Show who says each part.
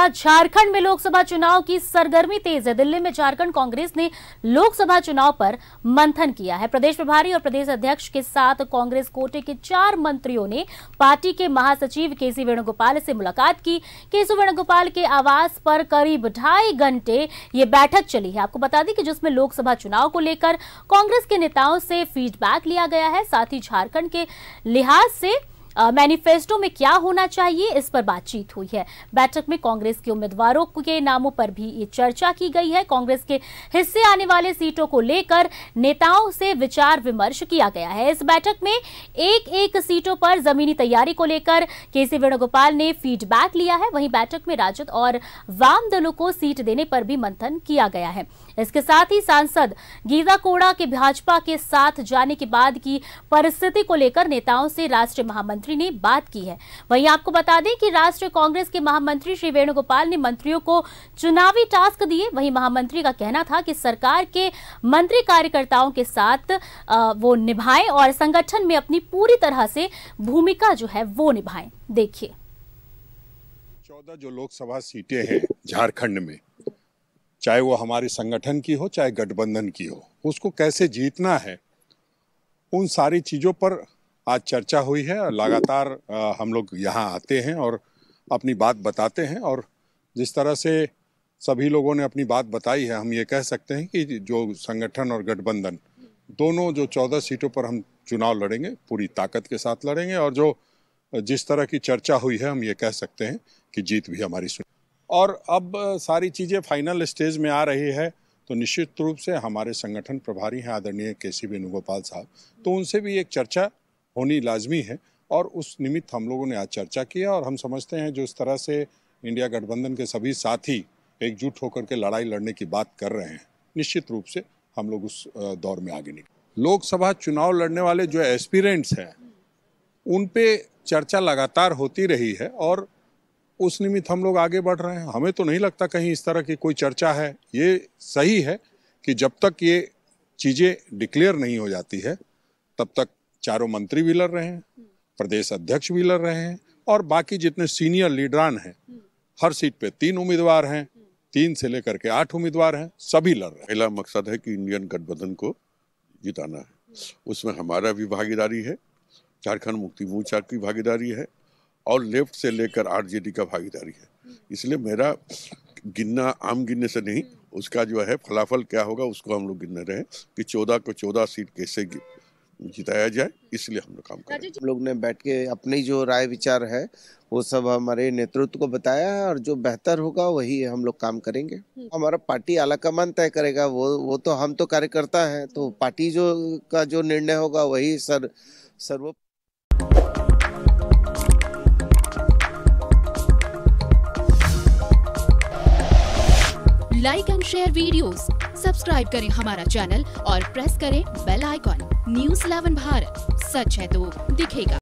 Speaker 1: बाद झारखंड में लोकसभा चुनाव की सरगर्मी तेज है। दिल्ली में झारखंड कांग्रेस ने लोकसभा चुनाव पर मंथन किया है। प्रदेश प्रभारी और प्रदेश अध्यक्ष के साथ कांग्रेस कोटे के 4 मंत्रियों ने पार्टी के महासचिव केसी वेणुगोपाल से मुलाकात की। केसी वेणुगोपाल के आवास पर करीब 2.5 घंटे ये बैठक चली है। आपको बता दें कि जिसमें लोकसभा चुनाव को लेकर कांग्रेस के नेताओं से फीडबैक लिया गया है। साथ ही झारखंड के लिहाज से मैनिफेस्टो में क्या होना चाहिए, इस पर बातचीत हुई है। बैठक में कांग्रेस के उम्मीदवारों के नामों पर भी ये चर्चा की गई है। कांग्रेस के हिस्से आने वाले सीटों को लेकर नेताओं से विचार विमर्श किया गया है। इस बैठक में एक सीटों पर जमीनी तैयारी को लेकर केसी वेणुगोपाल ने फीडबैक लिया है। वहीं बैठक में राजद और वाम दलों को सीट देने पर भी मंथन किया गया है। इसके साथ ही सांसद गीता कोड़ा के भाजपा के साथ जाने के बाद की परिस्थिति को लेकर नेताओं से राष्ट्रीय महामंत्री ने बात की है। वहीं आपको बता दें कि राष्ट्रीय कांग्रेस के महामंत्री श्री वेणुगोपाल ने मंत्रियों को चुनावी टास्क दिए। वहीं महामंत्री का कहना था कि सरकार के मंत्री कार्यकर्ताओं के साथ वो निभाएं और संगठन में अपनी पूरी तरह से भूमिका जो है वो निभाएं। देखिए,
Speaker 2: 14 जो लोकसभा सीटें हैं झारखंड में, चाहे वो हमारे संगठन की हो चाहे गठबंधन की हो, उसको कैसे जीतना है, उन सारी चीजों पर आज चर्चा हुई है। लगातार हम लोग यहाँ आते हैं और अपनी बात बताते हैं, और जिस तरह से सभी लोगों ने अपनी बात बताई है, हम ये कह सकते हैं कि जो संगठन और गठबंधन दोनों जो 14 सीटों पर हम चुनाव लड़ेंगे, पूरी ताकत के साथ लड़ेंगे। और जो जिस तरह की चर्चा हुई है, हम ये कह सकते हैं कि जीत भी हमारी सुनिश्चित। और अब सारी चीज़ें फाइनल स्टेज में आ रही है, तो निश्चित रूप से हमारे संगठन प्रभारी हैं आदरणीय केसी वेणुगोपाल साहब, तो उनसे भी एक चर्चा होनी लाजमी है। और उस निमित्त हम लोगों ने आज चर्चा किया, और हम समझते हैं जो इस तरह से इंडिया गठबंधन के सभी साथी एकजुट होकर के लड़ाई लड़ने की बात कर रहे हैं, निश्चित रूप से हम लोग उस दौर में आगे निकले। लोकसभा चुनाव लड़ने वाले जो एस्पिरेंट्स हैं, उन पे चर्चा लगातार होती रही है, और उस निमित्त हम लोग आगे बढ़ रहे हैं। हमें तो नहीं लगता कहीं इस तरह की कोई चर्चा है। ये सही है कि जब तक ये चीज़ें डिक्लेयर नहीं हो जाती है, तब तक चारों मंत्री भी लड़ रहे हैं, प्रदेश अध्यक्ष भी लड़ रहे हैं, और बाकी जितने सीनियर लीडरान हैं, हर सीट पे 3 उम्मीदवार हैं, 3 से लेकर के 8 उम्मीदवार हैं, सभी लड़ रहे हैं।
Speaker 3: पहला मकसद है कि इंडियन गठबंधन को जिताना है। उसमें हमारा भी भागीदारी है, झारखंड मुक्ति मोर्चा की भागीदारी है, और लेफ्ट से लेकर आरजेडी का भागीदारी है। इसलिए मेरा गिनना आम गिनने से नहीं, उसका जो है फलाफल क्या होगा उसको हम लोग गिनने रहे कि 14 को 14 सीट कैसे जिताया जाए, इसलिए हम लोग काम कर रहे हैं।
Speaker 4: हम लोग ने बैठ के अपनी जो राय विचार है वो सब हमारे नेतृत्व को बताया है, और जो बेहतर होगा वही हम लोग काम करेंगे। हमारा पार्टी आलाकमान तय करेगा, वो तो हम तो कार्यकर्ता हैं, तो पार्टी का जो निर्णय होगा वही सर्व
Speaker 5: like and share videos, subscribe करें हमारा चैनल और प्रेस करें बेल आइकॉन। न्यूज़ 11 भारत, सच है तो दिखेगा।